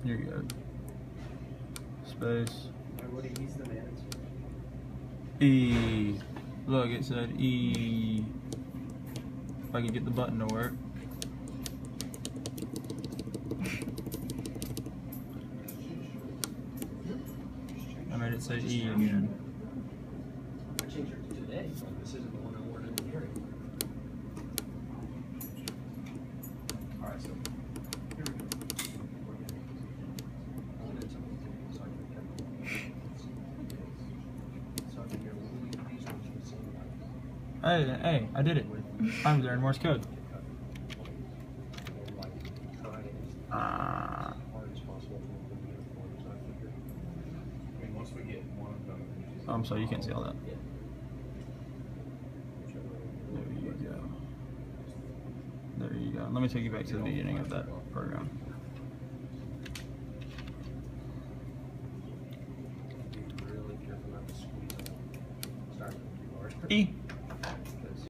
You're good. Space. What do you use the manage? E. Look, it said E. If I could get the button to work. I made it say E again. I changed it today. This isn't the one I ordered in the hearing. Alright, so here we go. Hey, I did it. I'm learning Morse code. Oh, I'm sorry, you can't see all that. There you go. There you go. Let me take you back to the beginning of that program. E.